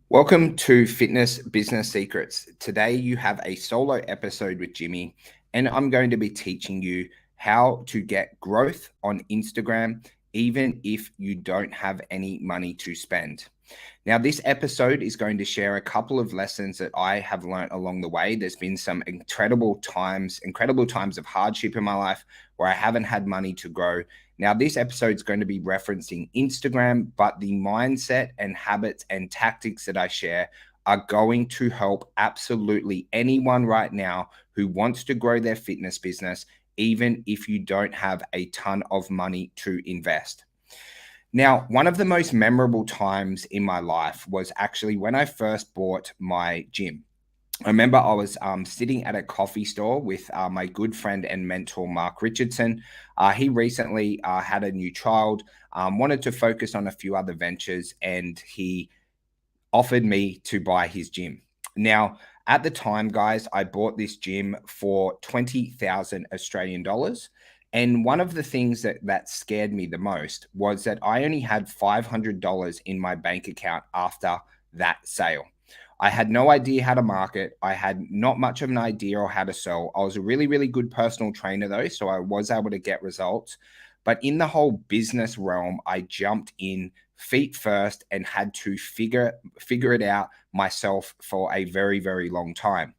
Welcome to Fitness Business Secrets. Today you have a solo episode with Jimmy, and I'm going to be teaching you how to get growth on Instagram, even if you don't have any money to spend. Now, this episode is going to share a couple of lessons that I have learned along the way. There's been some incredible times of hardship in my life where I haven't had money to grow. Now, this episode is going to be referencing Instagram, but the mindset and habits and tactics that I share are going to help absolutely anyone right now who wants to grow their fitness business, even if you don't have a ton of money to invest. Now, one of the most memorable times in my life was actually when I first bought my gym. I remember I was sitting at a coffee store with my good friend and mentor, Mark Richardson. He recently had a new child, wanted to focus on a few other ventures, and he offered me to buy his gym. Now, at the time, guys, I bought this gym for 20,000 Australian dollars. And one of the things that scared me the most was that I only had $500 in my bank account after that sale. I had no idea how to market. I had not much of an idea or how to sell. I was a really, really good personal trainer, though, so I was able to get results. But in the whole business realm, I jumped in feet first and had to figure it out myself for a very, very long time.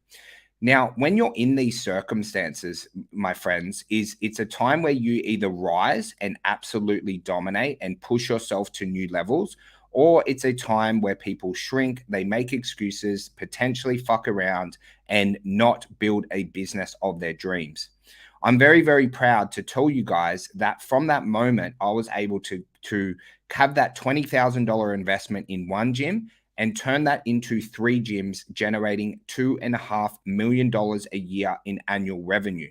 Now, when you're in these circumstances, my friends, it's a time where you either rise and absolutely dominate and push yourself to new levels, or it's a time where people shrink, they make excuses, potentially fuck around, and not build a business of their dreams. I'm very, very proud to tell you guys that from that moment, I was able to have that $20,000 investment in one gym and turn that into three gyms, generating $2.5 million a year in annual revenue.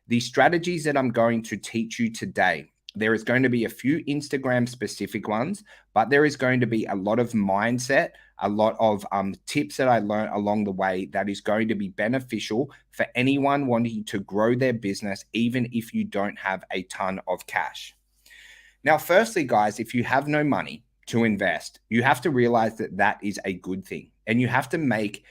The strategies that I'm going to teach you today, there is going to be a few Instagram specific ones, but there is going to be a lot of mindset, a lot of tips that I learned along the way that is going to be beneficial for anyone wanting to grow their business, even if you don't have a ton of cash. Now, firstly, guys, if you have no money to invest, you have to realize that that is a good thing, and you have to make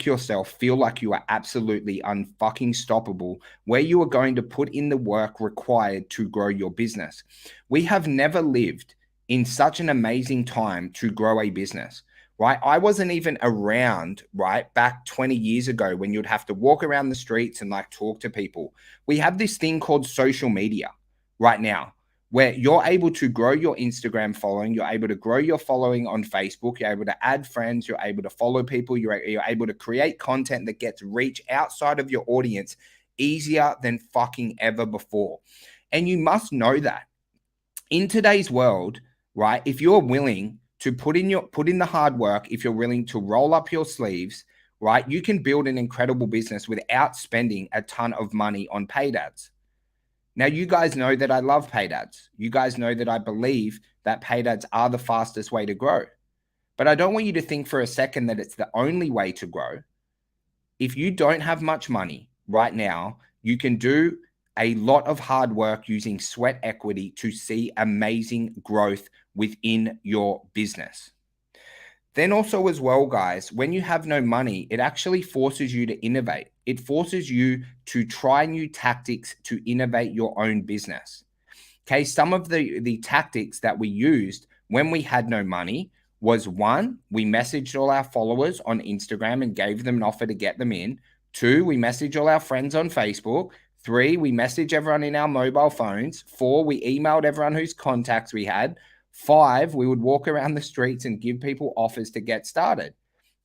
yourself feel like you are absolutely unfucking stoppable, where you are going to put in the work required to grow your business. We have never lived in such an amazing time to grow a business, right? I wasn't even around, right, back 20 years ago when you'd have to walk around the streets and like talk to people. We have this thing called social media right now, where you're able to grow your Instagram following, you're able to grow your following on Facebook, you're able to add friends, you're able to follow people, you're able to create content that gets reach outside of your audience easier than fucking ever before. And you must know that in today's world, right, if you're willing to put in the hard work, if you're willing to roll up your sleeves, right, you can build an incredible business without spending a ton of money on paid ads. Now, you guys know that I love paid ads. You guys know that I believe that paid ads are the fastest way to grow. But I don't want you to think for a second that it's the only way to grow. If you don't have much money right now, you can do a lot of hard work using sweat equity to see amazing growth within your business. Then also as well, guys, when you have no money, it actually forces you to innovate. It forces you to try new tactics to innovate your own business. Okay, some of the tactics that we used when we had no money was one, we messaged all our followers on Instagram and gave them an offer to get them in. Two, we messaged all our friends on Facebook. Three, we messaged everyone in our mobile phones. Four, we emailed everyone whose contacts we had. Five, we would walk around the streets and give people offers to get started.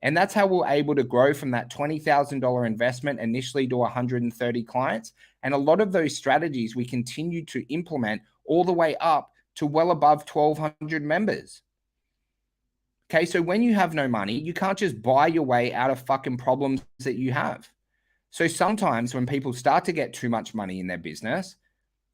And that's how we're able to grow from that $20,000 investment initially to 130 clients. And a lot of those strategies we continue to implement all the way up to well above 1,200 members. Okay, so when you have no money, you can't just buy your way out of fucking problems that you have. So sometimes when people start to get too much money in their business,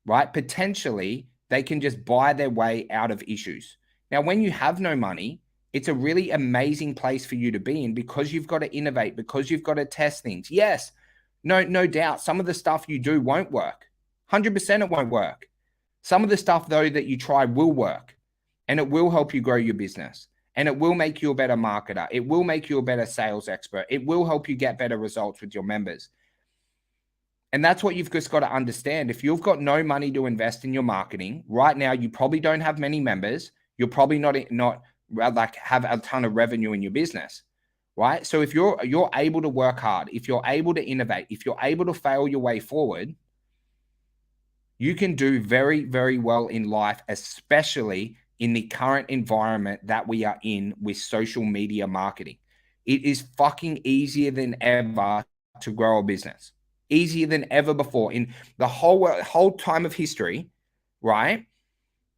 right, potentially they can just buy their way out of issues. Now, when you have no money, it's a really amazing place for you to be in because you've got to innovate, because you've got to test things. Yes, no doubt, some of the stuff you do won't work. 100% it won't work. Some of the stuff, though, that you try will work, and it will help you grow your business. And it will make you a better marketer. It will make you a better sales expert. It will help you get better results with your members. And that's what you've just got to understand. If you've got no money to invest in your marketing right now, you probably don't have many members. You're probably not like have a ton of revenue in your business, right? So if you're able to work hard, if you're able to innovate, if you're able to fail your way forward, you can do very, very well in life, especially in the current environment that we are in with social media marketing. It is fucking easier than ever to grow a business. Easier than ever before in the whole time of history, right?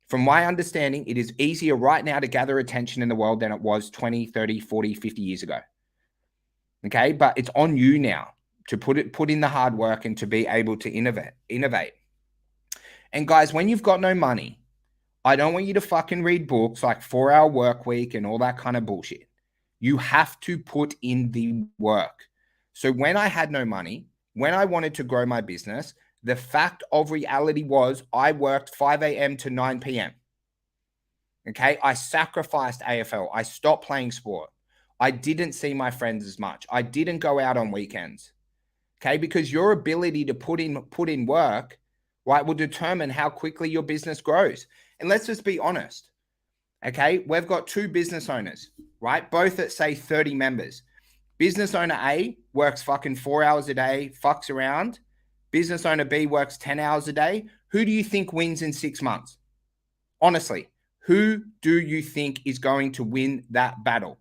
From my understanding, it is easier right now to gather attention in the world than it was 20, 30, 40, 50 years ago. Okay, but it's on you now to put in the hard work and to be able to innovate. And guys, when you've got no money, I don't want you to fucking read books like 4-Hour Workweek and all that kind of bullshit. You have to put in the work. So when I had no money, when I wanted to grow my business, the fact of reality was I worked 5 a.m. to 9 p.m. Okay, I sacrificed AFL. I stopped playing sport. I didn't see my friends as much. I didn't go out on weekends. Okay, because your ability to put in work, right, will determine how quickly your business grows. And let's just be honest. Okay, we've got 2 business owners, right? Both at say 30 members. Business owner A works fucking 4 hours a day, fucks around. Business owner B works 10 hours a day. Who do you think wins in 6 months? Honestly, who do you think is going to win that battle?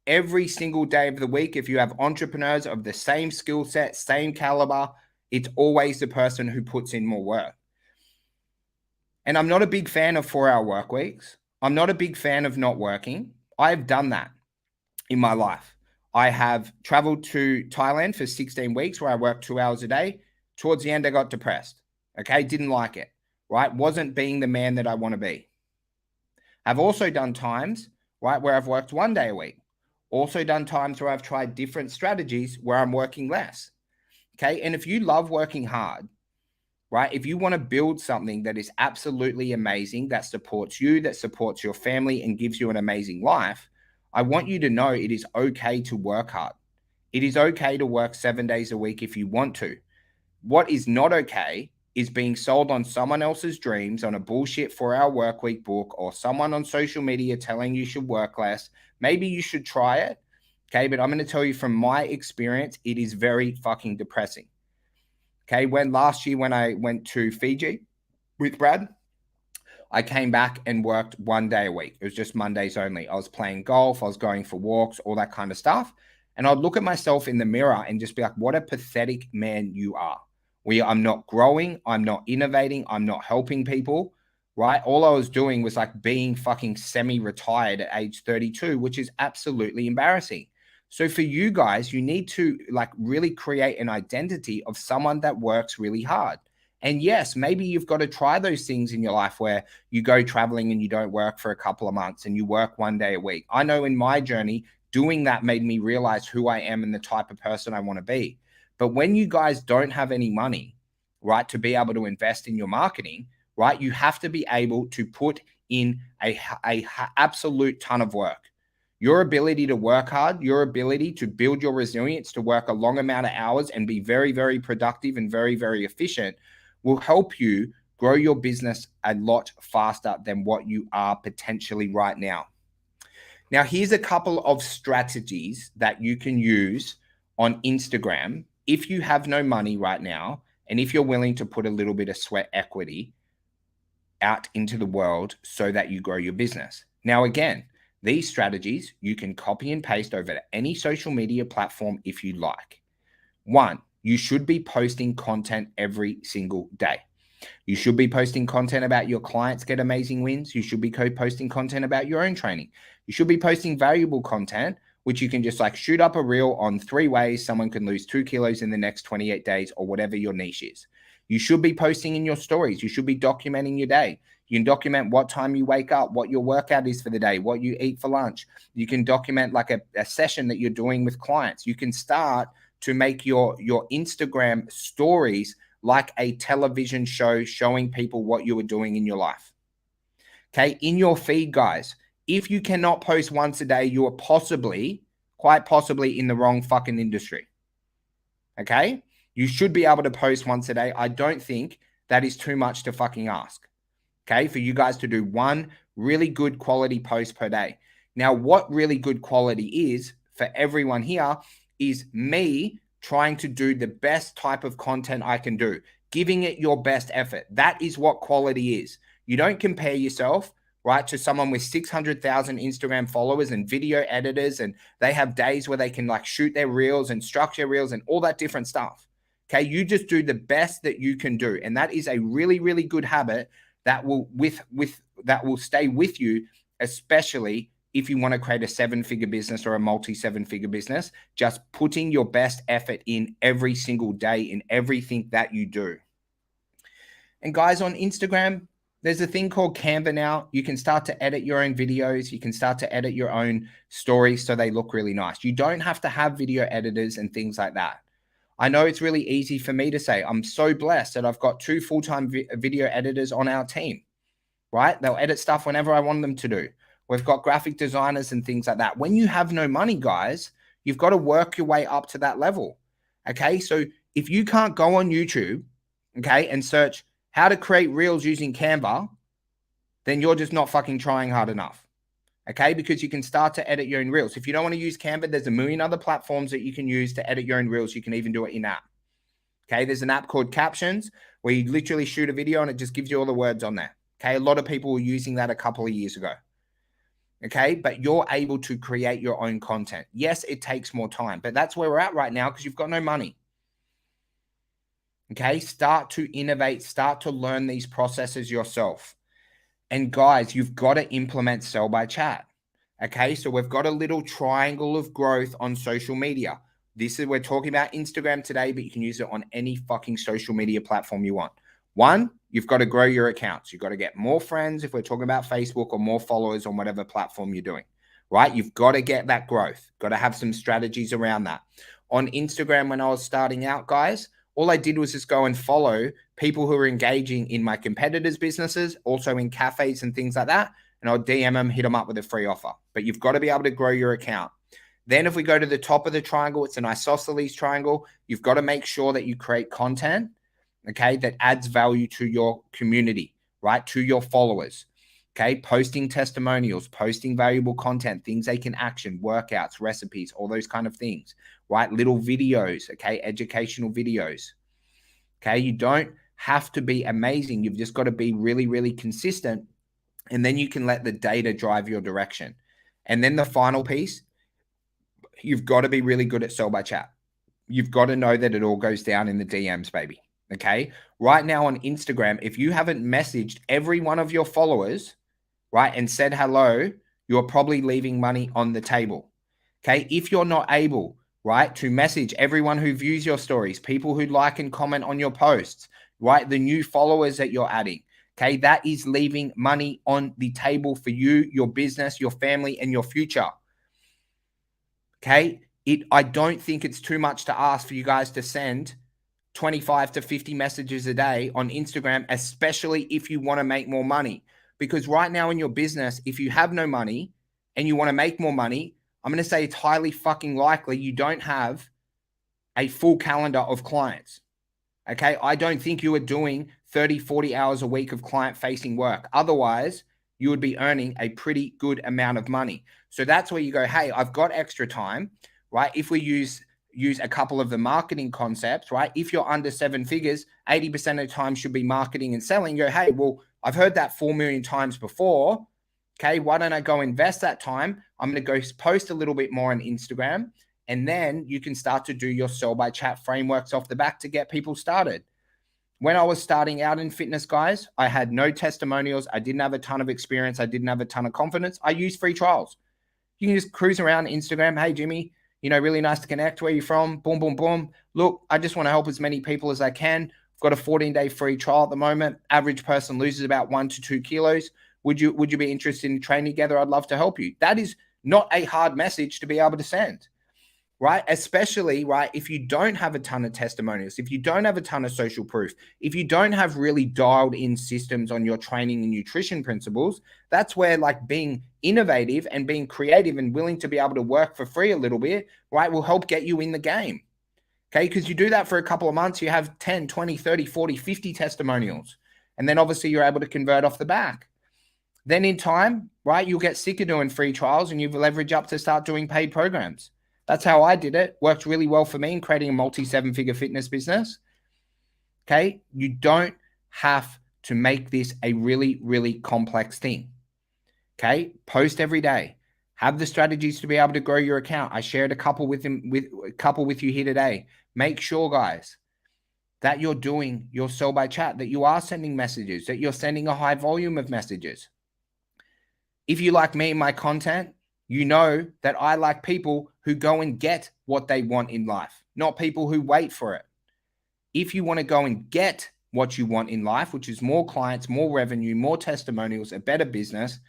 Every single day of the week, if you have entrepreneurs of the same skill set, same caliber, it's always the person who puts in more work. And I'm not a big fan of 4-hour work weeks. I'm not a big fan of not working. I've done that in my life. I have traveled to Thailand for 16 weeks where I worked 2 hours a day. Towards the end, I got depressed. Okay, didn't like it, right? Wasn't being the man that I want to be. I've also done times, right, where I've worked 1 day a week. Also done times where I've tried different strategies where I'm working less. Okay, and if you love working hard, right, if you want to build something that is absolutely amazing, that supports you, that supports your family and gives you an amazing life, I want you to know it is okay to work hard. It is okay to work 7 days a week if you want to. What is not okay is being sold on someone else's dreams on a bullshit 4-hour workweek book or someone on social media telling you should work less. Maybe you should try it. Okay, but I'm going to tell you from my experience, it is very fucking depressing. Okay, last year when I went to Fiji with Brad, I came back and worked 1 day a week. It was just Mondays only. I was playing golf, I was going for walks, all that kind of stuff. And I'd look at myself in the mirror and just be like, what a pathetic man you are. I'm not growing, I'm not innovating, I'm not helping people, right? All I was doing was like being fucking semi-retired at age 32, which is absolutely embarrassing. So for you guys, you need to like really create an identity of someone that works really hard. And yes, maybe you've got to try those things in your life where you go traveling and you don't work for a couple of months and you work 1 day a week. I know in my journey, doing that made me realize who I am and the type of person I want to be. But when you guys don't have any money, right, to be able to invest in your marketing, right, you have to be able to put in a absolute ton of work. Your ability to work hard, your ability to build your resilience, to work a long amount of hours and be very, very productive and very, very efficient will help you grow your business a lot faster than what you are potentially right now. Now, here's a couple of strategies that you can use on Instagram if you have no money right now, and if you're willing to put a little bit of sweat equity out into the world so that you grow your business. Now, again, these strategies you can copy and paste over to any social media platform if you like. 1, you should be posting content every single day. You should be posting content about your clients get amazing wins. You should be posting content about your own training. You should be posting valuable content, which you can just like shoot up a reel on 3 ways someone can lose 2 kilos in the next 28 days or whatever your niche is. You should be posting in your stories. You should be documenting your day. You can document what time you wake up, what your workout is for the day, what you eat for lunch. You can document like a session that you're doing with clients. You can start to make your Instagram stories like a television show showing people what you are doing in your life. Okay, in your feed, guys, If you cannot post once a day, you are quite possibly in the wrong fucking industry. Okay? You should be able to post once a day. I don't think that is too much to fucking ask. Okay? For you guys to do one really good quality post per day. Now, what really good quality is for everyone here is me trying to do the best type of content I can do, giving it your best effort. That is what quality is. You don't compare yourself, right, to someone with 600,000 Instagram followers and video editors, and they have days where they can like shoot their reels and structure reels and all that different stuff. Okay, you just do the best that you can do, and that is a really, really good habit that will stay with you, especially if you want to create a 7-figure business or a multi-7-figure business. Just putting your best effort in every single day in everything that you do. And guys, on Instagram, there's a thing called Canva now. You can start to edit your own videos. You can start to edit your own stories so they look really nice. You don't have to have video editors and things like that. I know it's really easy for me to say, I'm so blessed that I've got 2 full-time video editors on our team, right? They'll edit stuff whenever I want them to do. We've got graphic designers and things like that. When you have no money, guys, you've got to work your way up to that level. Okay. So if you can't go on YouTube, okay, and search how to create reels using Canva, then you're just not fucking trying hard enough. Okay. Because you can start to edit your own reels. If you don't want to use Canva, there's a million other platforms that you can use to edit your own reels. You can even do it in app. Okay. There's an app called Captions where you literally shoot a video and it just gives you all the words on there. Okay. A lot of people were using that a couple of years ago. Okay, but you're able to create your own content. Yes, it takes more time, but that's where we're at right now because you've got no money. Okay, start to innovate, start to learn these processes yourself. And guys, you've got to implement Sell by Chat. Okay, so we've got a little triangle of growth on social media. We're talking about Instagram today, but you can use it on any fucking social media platform you want. One, you've got to grow your accounts. You've got to get more friends if we're talking about Facebook, or more followers on whatever platform you're doing, right? You've got to get that growth. Got to have some strategies around that. On Instagram, when I was starting out, guys, all I did was just go and follow people who were engaging in my competitors' businesses, also in cafes and things like that. And I'll DM them, hit them up with a free offer. But you've got to be able to grow your account. Then if we go to the top of the triangle, it's an isosceles triangle. You've got to make sure that you create content, okay, that adds value to your community, right, to your followers, okay, posting testimonials, posting valuable content, things they can action, workouts, recipes, all those kind of things, right, little videos, okay, educational videos, okay. You don't have to be amazing. You've just got to be really, really consistent, and then you can let the data drive your direction. And then the final piece, you've got to be really good at Sell by Chat. You've got to know that it all goes down in the DMs, baby. Okay. Right now on Instagram, if you haven't messaged every one of your followers, right, and said hello, you're probably leaving money on the table. Okay. If you're not able, right, to message everyone who views your stories, people who like and comment on your posts, right, the new followers that you're adding, okay, that is leaving money on the table for you, your business, your family, and your future. Okay. I don't think it's too much to ask for you guys to send 25 to 50 messages a day on Instagram, especially if you want to make more money. Because right now in your business, if you have no money and you want to make more money, I'm going to say it's highly fucking likely you don't have a full calendar of clients. Okay. I don't think you are doing 30, 40 hours a week of client-facing work. Otherwise, you would be earning a pretty good amount of money. So that's where you go, hey, I've got extra time, right? If we use a couple of the marketing concepts, right? If you're under 7 figures, 80% of the time should be marketing and selling. You go, hey, well, I've heard that 4 million times before. Okay, why don't I go invest that time? I'm going to go post a little bit more on Instagram, and then you can start to do your Sell by Chat frameworks off the back to get people started. When I was starting out in fitness, guys, I had no testimonials. I didn't have a ton of experience. I didn't have a ton of confidence. I used free trials. You can just cruise around Instagram. Hey, Jimmy, really nice to connect. Where are you from? Boom, boom, boom. Look, I just want to help as many people as I can. I've got a 14-day free trial at the moment. Average person loses about 1 to 2 kilos. Would you be interested in training together? I'd love to help you. That is not a hard message to be able to send. right? Especially, right, if you don't have a ton of testimonials, if you don't have a ton of social proof, if you don't have really dialed in systems on your training and nutrition principles, that's where like being innovative and being creative and willing to be able to work for free a little bit, right, will help get you in the game. Okay, because you do that for a couple of months, you have 10, 20, 30, 40, 50 testimonials. And then obviously you're able to convert off the back. Then in time, right, you'll get sick of doing free trials and you've leveraged up to start doing paid programs. That's how I did it. Worked really well for me in creating a multi-7-figure fitness business. Okay, you don't have to make this a really, really complex thing. Okay, post every day. Have the strategies to be able to grow your account. I shared a couple with you here today. Make sure, guys, that you're doing your sell by chat, that you are sending messages, that you're sending a high volume of messages. If you like me and my content, you know that I like people who go and get what they want in life, not people who wait for it. If you want to go and get what you want in life, which is more clients, more revenue, more testimonials, a better business,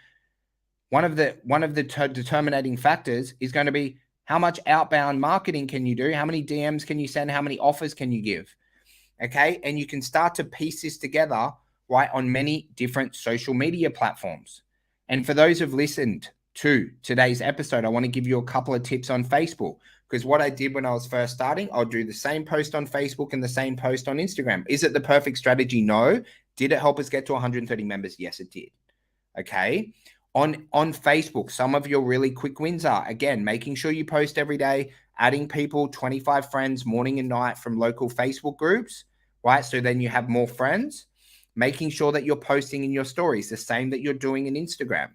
one of the determining factors is going to be how much outbound marketing can you do? How many DMs can you send? How many offers can you give? Okay. And you can start to piece this together, right, on many different social media platforms. And for those who've listened to today's episode, I want to give you a couple of tips on Facebook, because what I did when I was first starting, I'll do the same post on Facebook and the same post on Instagram. Is it the perfect strategy? No. Did it help us get to 130 members? Yes, it did. Okay. On Facebook, some of your really quick wins are, again, making sure you post every day, adding people, 25 friends morning and night from local Facebook groups, right? So then you have more friends. Making sure that you're posting in your stories, the same that you're doing in Instagram.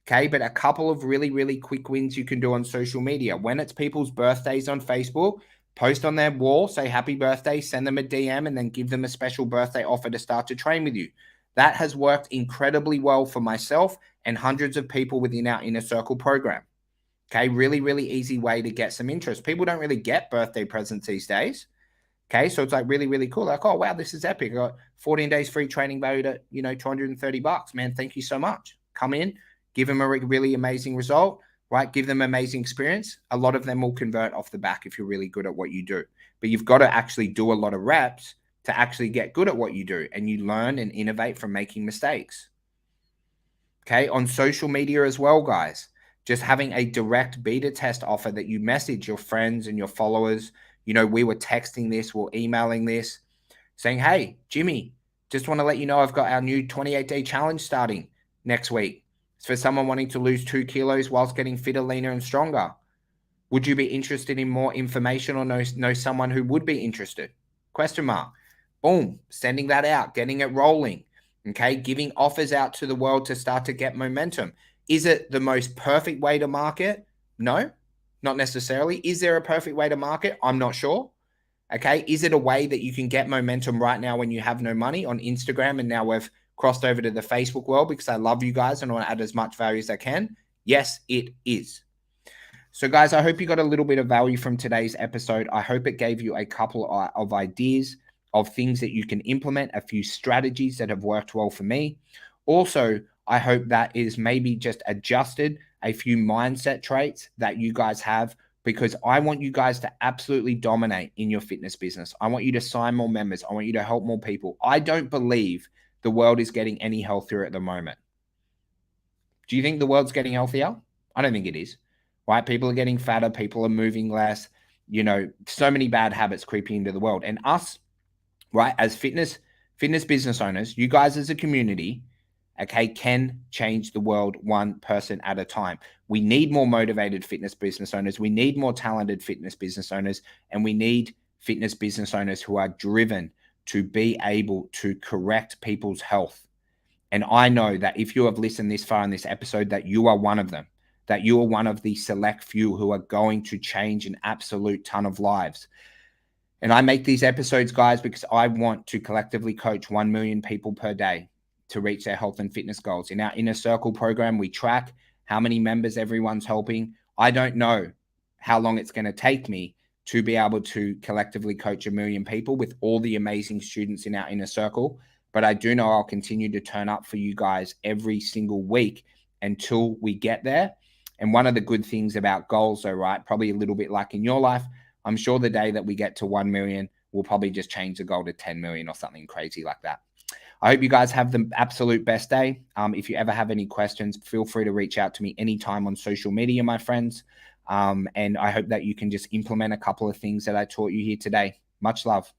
Okay, but a couple of really, really quick wins you can do on social media. When it's people's birthdays on Facebook, post on their wall, say happy birthday, send them a DM, and then give them a special birthday offer to start to train with you. That has worked incredibly well for myself and hundreds of people within our Inner Circle program. Okay, really, really easy way to get some interest. People don't really get birthday presents these days. Okay, so it's like really, really cool. Like, oh, wow, this is epic. I got 14 days free training valued at, $230. Man, thank you so much. Come in, give them a really amazing result, right? Give them amazing experience. A lot of them will convert off the back if you're really good at what you do. But you've got to actually do a lot of reps to actually get good at what you do. And you learn and innovate from making mistakes. Okay, on social media as well, guys. Just having a direct beta test offer that you message your friends and your followers. We were texting this, we're emailing this, saying, hey, Jimmy, just want to let you know I've got our new 28-day challenge starting next week. It's for someone wanting to lose 2 kilos whilst getting fitter, leaner, and stronger. Would you be interested in more information or know someone who would be interested? Question mark. Boom, sending that out, getting it rolling. Okay, giving offers out to the world to start to get momentum. Is it the most perfect way to market? No, not necessarily. Is there a perfect way to market? I'm not sure. Okay, is it a way that you can get momentum right now when you have no money on Instagram? And now we've crossed over to the Facebook world because I love you guys and I want to add as much value as I can. Yes, it is. So guys, I hope you got a little bit of value from today's episode. I hope it gave you a couple of ideas of things that you can implement, a few strategies that have worked well for me. Also, I hope that is maybe just adjusted a few mindset traits that you guys have, because I want you guys to absolutely dominate in your fitness business. I want you to sign more members. I want you to help more people. I don't believe the world is getting any healthier at the moment. Do you think the world's getting healthier? I don't think it is, right? People are getting fatter. People are moving less. So many bad habits creeping into the world. And us, right, as fitness business owners, you guys as a community, okay, can change the world one person at a time. We need more motivated fitness business owners. We need more talented fitness business owners. And we need fitness business owners who are driven to be able to correct people's health. And I know that if you have listened this far in this episode, that you are one of them, that you are one of the select few who are going to change an absolute ton of lives. And I make these episodes, guys, because I want to collectively coach 1 million people per day to reach their health and fitness goals. In our Inner Circle program, we track how many members everyone's helping. I don't know how long it's going to take me to be able to collectively coach 1 million people with all the amazing students in our Inner Circle. But I do know I'll continue to turn up for you guys every single week until we get there. And one of the good things about goals, though, right, probably a little bit like in your life, I'm sure the day that we get to 1 million, we'll probably just change the goal to 10 million or something crazy like that. I hope you guys have the absolute best day. If you ever have any questions, feel free to reach out to me anytime on social media, my friends. And I hope that you can just implement a couple of things that I taught you here today. Much love.